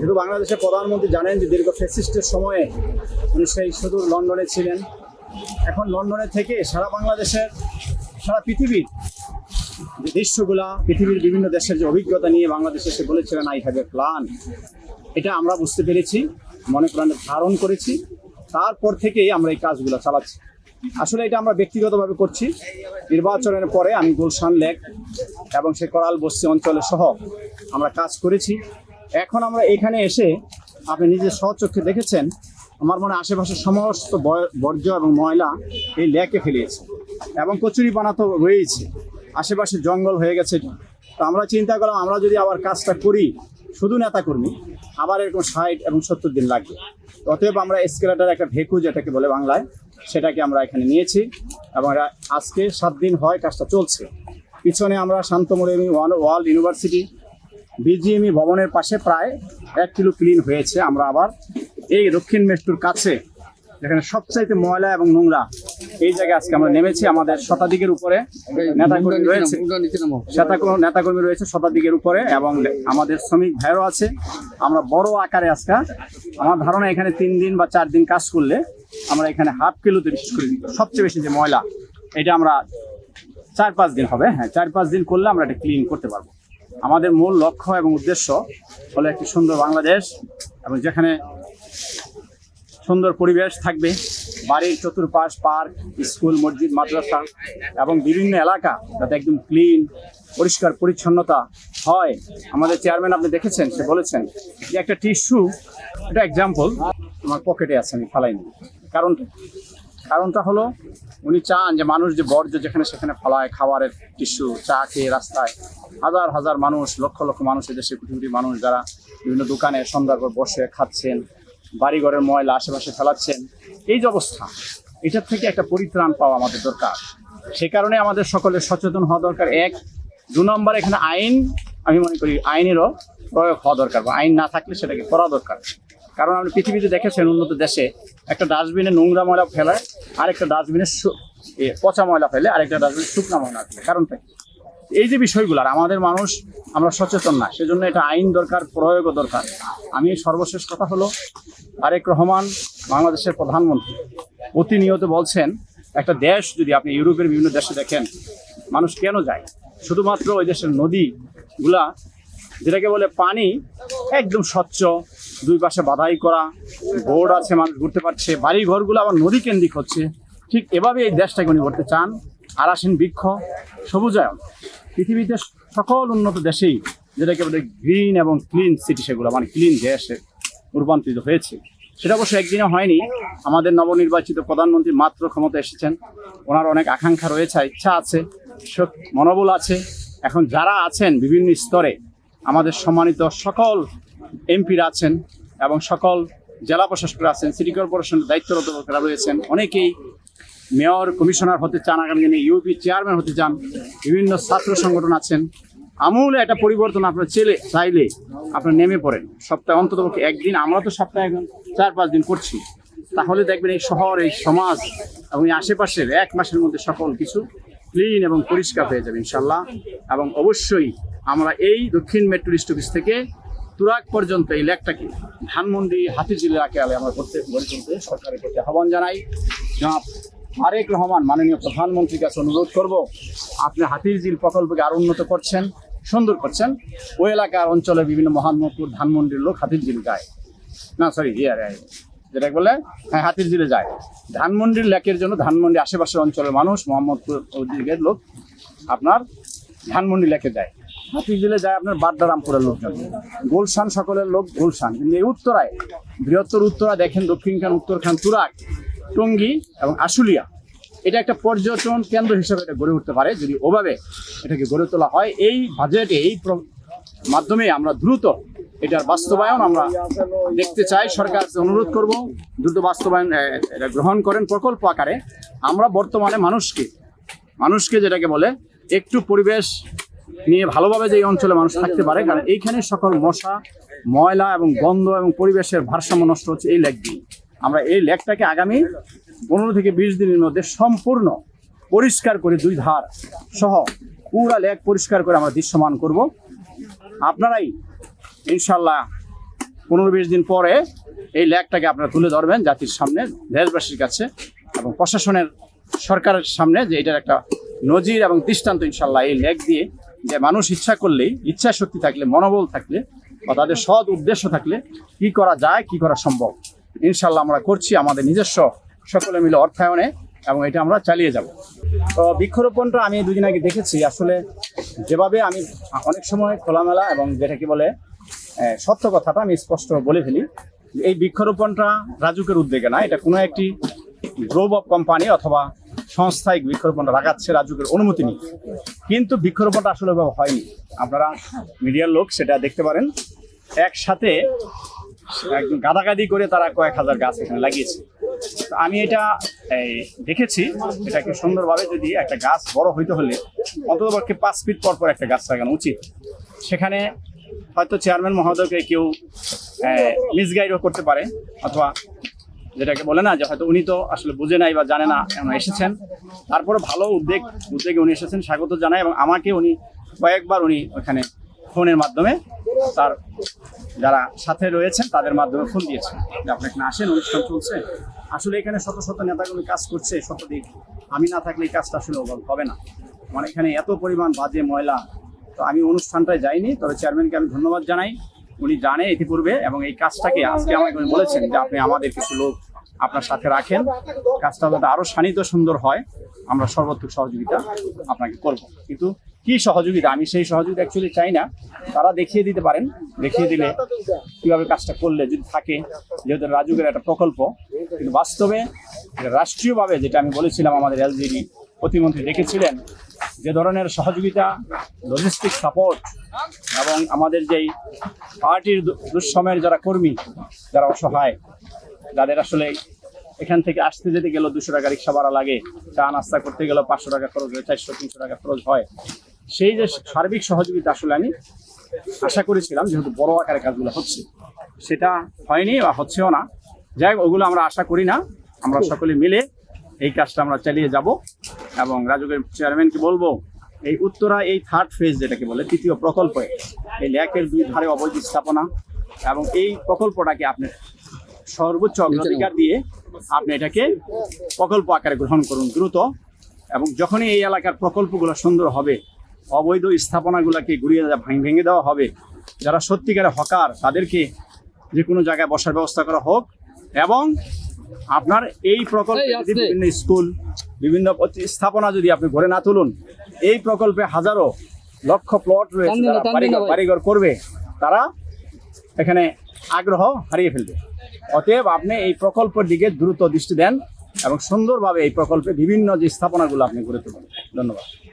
যেহেতু বাংলাদেশের প্রধানমন্ত্রী জানেন যে দীর্ঘ ফ্যাসিস্টের সময়ে উনি সেই সুদূর লন্ডনে ছিলেন। এখন লন্ডনে থেকে সারা বাংলাদেশের, সারা পৃথিবীর যে দৃশ্যগুলা, পৃথিবীর বিভিন্ন দেশের যে অভিজ্ঞতা নিয়ে বাংলাদেশে এসে বলেছিলেন আই হ্যাভ এ প্ল্যান, এটা আমরা বুঝতে পেরেছি, মনে প্রাণে ধারণ করেছি। তারপর থেকেই আমরা এই কাজগুলো চালাচ্ছি। আসলে এটা আমরা ব্যক্তিগতভাবে করছি। নির্বাচনের পরে আমি গুলশান লেক এবং সে করাল বস্তি অঞ্চলে সহ আমরা কাজ করেছি। এখন আমরা এখানে এসে আপনি নিজের স্বচক্ষে দেখেছেন, আমার মনে আশেপাশের সমস্ত বর্জ্য এবং ময়লা এই লেকে ফেলিয়েছে এবং কচুরিপানা তো রয়েছে, আশেপাশে জঙ্গল হয়ে গেছে। তো আমরা চিন্তা করলাম আমরা যদি আবার কাজটা করি শুধু নেতাকর্মী, আবার এরকম 60 এবং 70 দিন লাগবে। অতএব আমরা এসকেলেটর একটা ভেকু যেটাকে বলে বাংলায়, সেটাকে আমরা এখানে নিয়েছি এবং আজকে 7 দিন হয় কাজটা চলছে। পিছনে আমরা শান্তমুরেমি ওয়ার্ল্ড ইউনিভার্সিটি বিজিএমই ভবনের পাশে প্রায় 1 কিলো ক্লিন হয়েছে। আমরা আবার এই দক্ষিণ মেট্রোর কাছে যেখানে সবচাইতে ময়লা এবং নোংরা, এই জায়গায় আজকে আমরা নেমেছি। আমাদের শতাধিকের উপরে নেতাকর্মী রয়েছে, নেতাকর্মী রয়েছে শতাধিকের উপরে, এবং আমাদের শ্রমিক ভাইয়েরও আছে। আমরা বড় আকারে আজকে, আমার ধারণা এখানে 3 দিন বা 4 দিন কাজ করলে আমরা এখানে হাফ কিলোতে বিশেষ করে সবচেয়ে বেশি যে ময়লা, এটা আমরা 4-5 দিন হবে, 4-5 দিন করলে আমরা এটা ক্লিন করতে পারবো। আমাদের মূল লক্ষ্য এবং উদ্দেশ্য হলো একটি সুন্দর বাংলাদেশ, এবং যেখানে সুন্দর পরিবেশ থাকবে, বাড়ির চতুর্পাশ পার্ক, স্কুল, মসজিদ, মাদ্রাসা এবং বিভিন্ন এলাকা যাতে একদম ক্লিন, পরিষ্কার পরিচ্ছন্নতা হয়। আমাদের চেয়ারম্যান আপনি দেখেছেন, সে বলেছেন যে একটা টিস্যু, এটা এক্সাম্পল আমার পকেটে আছে, আমি ফালাইনি। কারণটা হলো উনি চান যে মানুষ যে বর্জ্য যেখানে সেখানে ফলায়, খাবারের টিস্যু, চা খেয়ে রাস্তায় হাজার হাজার মানুষ, লক্ষ লক্ষ মানুষ, এদেশে কোটি কোটি মানুষ যারা বিভিন্ন দোকানে সন্ধ্যার পর বসে খাচ্ছেন, বাড়িঘরের ময়লা আশেপাশে ফেলাচ্ছেন, এই যে অবস্থা, এটার থেকে একটা পরিত্রাণ পাওয়া আমাদের দরকার। সে কারণে আমাদের সকলের সচেতন হওয়া দরকার। 1-2 নম্বর, এখানে আইন, আমি মনে করি আইনেরও প্রয়োগ হওয়া দরকার, বা আইন না থাকলে সেটাকে করা দরকার। কারণ আপনি পৃথিবীতে দেখেছেন উন্নত দেশে একটা ডাস্টবিনে নোংরা ময়লা ফেলায়, আরেকটা ডাস্টবিনে পচা ময়লা ফেলে, আরেকটা ডাস্টবিনে শুকনা ময়লা ফেলে। কারণটা এই যে বিষয়গুলো, আর আমাদের মানুষ আমরা সচেতন না, সেজন্য এটা আইন দরকার, প্রয়োগও দরকার। আমি সর্বশেষ কথা হলো, তারেক রহমান বাংলাদেশের প্রধানমন্ত্রী প্রতিনিয়ত বলছেন, একটা দেশ যদি আপনি ইউরোপের বিভিন্ন দেশে দেখেন, মানুষ কেন যায়? শুধুমাত্র ওই দেশের নদীগুলা, যেটাকে বলে পানি একদম স্বচ্ছ, 2 পাশে বাধাই করা, বোর্ড আছে, মানুষ ঘুরতে পারছে, বাড়ি ঘরগুলো আবার নদী কেন্দ্রিক হচ্ছে। ঠিক এভাবে এই দেশটাকে উনি করতে চান। আরাসীন বৃক্ষ, সবুজায়ন, পৃথিবীতে সকল উন্নত দেশেই যেটাকে বলে গ্রিন এবং ক্লিন সিটি, সেগুলো মানে ক্লিন দেশে রূপান্তরিত হয়েছে। সেটা অবশ্য একদিনে হয়নি। আমাদের নবনির্বাচিত প্রধানমন্ত্রী মাত্র ক্ষমতা এসেছেন, ওনার অনেক আকাঙ্ক্ষা রয়েছে, ইচ্ছা আছে, মনোবল আছে। এখন যারা আছেন বিভিন্ন স্তরে, আমাদের সম্মানিত সকল এমপিরা আছেন এবং সকল জেলা প্রশাসকরা আছেন, সিটি কর্পোরেশনের দায়িত্বরত লোকেরা রয়েছেন, অনেকেই মেয়র, কমিশনার হতে চান, আগামী দিনে ইউপি চেয়ারম্যান হতে চান, বিভিন্ন ছাত্র সংগঠন আছেন। আমূল একটা পরিবর্তন আপনার চাইলে আপনার নেমে পড়েন। সপ্তাহে অন্তত একদিন, আমরা তো সপ্তাহে এখন 4-5 দিন করছি, তাহলে দেখবেন এই শহর, এই সমাজ এবং এই আশেপাশের 1 মাসের মধ্যে সকল কিছু ক্লিন এবং পরিষ্কার হয়ে যাবে ইনশাল্লাহ। এবং অবশ্যই আমরা এই দক্ষিণ মেট্রো স্টপেজ থেকে তুরাগ পর্যন্ত এই লেকটাকে ধানমন্ডি, হাতিঝিল এলাকায় আমরা গড়ে তুলতে সরকারের প্রতি আহ্বান জানাই। জনাব তারেক রহমান মাননীয় প্রধানমন্ত্রীর কাছে অনুরোধ করব, আপনি হাতিঝিল প্রকল্পকে আরো উন্নত করছেন, সুন্দর করছেন। ওই এলাকার অঞ্চলে বিভিন্ন মোহাম্মদপুর, ধানমন্ডির লোক হাতিঝিল যায় না, সরি যেটা বলে হাতিঝিলে যায়। ধানমন্ডির লেকের জন্য ধানমন্ডি আশেপাশের অঞ্চলের মানুষ, মোহাম্মদপুর ওদিকের লোক আপনার ধানমন্ডি লেকে যায়, হাতিঝিলে যায় আপনার বাড্ডারামপুরের লোকজন, গুলশান সকলের লোক গুলশান। কিন্তু এই উত্তরায়, বৃহত্তর উত্তরা দেখেন, দক্ষিণখান, উত্তরখান, তুরাগ, টঙ্গী এবং আশুলিয়া, এটা একটা পর্যটন কেন্দ্র হিসেবে এটা গড়ে উঠতে পারে যদি ওভাবে এটাকে গড়ে তোলা হয়। এই বাজেটে, এই মাধ্যমে আমরা দ্রুত এটার বাস্তবায়ন আমরা দেখতে চাই। সরকার অনুরোধ করব দ্রুত বাস্তবায়ন এটা গ্রহণ করেন প্রকল্প আকারে। আমরা বর্তমানে মানুষকে যেটাকে বলে একটু পরিবেশ নিয়ে ভালোভাবে যে এই অঞ্চলে মানুষ থাকতে পারে, কারণ এইখানে সকল মশা, ময়লা এবং গন্ধ এবং পরিবেশের ভারসাম্য নষ্ট হচ্ছে এই লেক দিয়ে। আমরা এই লেকটাকে আগামী 15 থেকে 20 দিনের মধ্যে সম্পূর্ণ পরিষ্কার করে 2 ধার সহ পুরা লেক পরিষ্কার করে আমরা দৃশ্যমান করব। আপনারাই ইনশাল্লাহ 15-20 দিন পরে এই লেকটাকে আপনারা তুলে ধরবেন জাতির সামনে, দেশবাসীর কাছে এবং প্রশাসনের, সরকারের সামনে, যে এটার একটা নজির এবং দৃষ্টান্ত ইনশাল্লাহ এই লেক দিয়ে, যে মানুষ ইচ্ছা করলেই, ইচ্ছা শক্তি থাকলে, মনোবল থাকলে বা তাদের সৎ উদ্দেশ্য থাকলে কি করা যায়, কি করা সম্ভব, ইনশাল্লাহ আমরা করছি আমাদের নিজস্ব সকলে মিলে অর্থায়নে, এবং এটা আমরা চালিয়ে যাব। তো বৃক্ষরোপণটা আমি 2 দিন আগে দেখেছি, আসলে যেভাবে আমি অনেক সময় খোলামেলা এবং যেটাকে বলে সত্য কথাটা আমি স্পষ্ট বলে ফেলি, এই বৃক্ষরোপণটা রাজুকের উদ্যোগে না, এটা কোনো একটি গ্রুপ অফ কোম্পানি অথবা সংস্থায় বৃক্ষরোপণটা লাগাচ্ছে, রাজুকের অনুমতি নেই। কিন্তু বৃক্ষরোপণটা আসলে হয়নি, আপনারা মিডিয়ার লোক সেটা দেখতে পারেন, একসাথে একদম গাদাগাদি করে তারা কয়েক হাজার গাছ এখানে লাগিয়েছে। তো আমি এটা দেখেছি, এটাকে সুন্দরভাবে যদি একটা গাছ বড় হইতে হলে অন্ততপক্ষে 5 ফিট পর পর একটা গাছ লাগানো উচিত। সেখানে হয়তো চেয়ারম্যান মহোদয়কে কেউ মিসগাইডও করতে পারে, অথবা যেটাকে বলে না যে হয়তো উনি তো আসলে বুঝে নাই বা জানে না এসেছেন, তারপরে ভালো উদ্যোগে উনি এসেছেন, স্বাগত জানায়। এবং আমাকে উনি কয়েকবার ওখানে ফোনের মাধ্যমে তার যারা সাথে রয়েছেন তাদের মাধ্যমে ফোন দিয়েছেন যে আপনি এখানে আসেন, অনুষ্ঠান চলছে। আসলে এখানে শত শত নেতাকর্মী কাজ করছে, শতদিক আমি না থাকলে এই কাজটা আসলে হবে না। মানে এখানে এত পরিমাণ বাজে ময়লা। তো আমি অনুষ্ঠানটায় যাইনি, তবে চেয়ারম্যানকে আমি ধন্যবাদ জানাই, উনি জানে ইতিপূর্বে, এবং এই কাজটাকে আজকে আমাকে উনি বলেছেন যে আপনি আমাদের কিছু লোক আপনার সাথে রাখেন, কাজটা যাতে আরও শানিত সুন্দর হয়, আমরা সর্বোচ্চ সহযোগিতা আপনাকে করব। কিন্তু কি সহযোগিতা, আমি সেই সহযোগিতা অ্যাকচুয়ালি চাই না, তারা দেখিয়ে দিতে পারেন, দেখিয়ে দিলে কীভাবে কাজটা করলে যদি থাকে, যেহেতু রাজুকের একটা প্রকল্প, কিন্তু বাস্তবে রাষ্ট্রীয়ভাবে যেটা আমি বলেছিলাম, আমাদের এলজিডি প্রতিমন্ত্রী দেখেছিলেন যে ধরনের সহযোগিতা, লজিস্টিক সাপোর্ট, এবং আমাদের যেই পার্টির দুঃসময়ের যারা কর্মী, যারা অসহায়, যাদের আসলে এখান থেকে আসতে যেতে গেলেও 200 টাকা রিক্সা ভাড়া লাগে, চা নাস্তা করতে গেলেও 500 টাকা খরচ হয়, 400-300 টাকা খরচ হয়, সেই যে সার্বিক সহযোগিতা আসলে আমি আশা করেছিলাম, যেহেতু বড় আকারে কাজগুলো হচ্ছে, সেটা হয়নি বা হচ্ছেও না। যাই হোক, ওগুলো আমরা আশা করি না, আমরা সকলে মিলে এই কাজটা আমরা চালিয়ে যাব। এবং রাজুকের চেয়ারম্যানকে বলবো, এই উত্তরা এই 3rd ফেজ যেটাকে বলে 3য় প্রকল্পে, এই লেকের 2 ধারে অবৈধ স্থাপনা, এবং এই প্রকল্পটাকে আপনি সর্বোচ্চ অগ্রাধিকার দিয়ে আপনি এটাকে প্রকল্প আকারে গ্রহণ করুন দ্রুত। এবং যখনই এই এলাকার প্রকল্পগুলো সুন্দর হবে, অবৈধ স্থাপনাগুলোকে ঘুরিয়ে ভেঙে দেওয়া হবে, যারা সত্যিকারে হকার তাদেরকে যে কোনো জায়গায় বসার ব্যবস্থা করা হোক। এবং আপনার এই প্রকল্পে যদি বিভিন্ন স্কুল, বিভিন্ন স্থাপনা যদি আপনি গড়ে না তুলুন, এই প্রকল্পে হাজারো লক্ষ প্লট রয়েছে, বাড়িঘর করবে, তারা এখানে আগ্রহ হারিয়ে ফেলবে। অতএব আপনি এই প্রকল্পের দিকে দ্রুত দৃষ্টি দেন এবং সুন্দরভাবে এই প্রকল্পে বিভিন্ন যে স্থাপনাগুলো আপনি গড়ে তুলুন। ধন্যবাদ।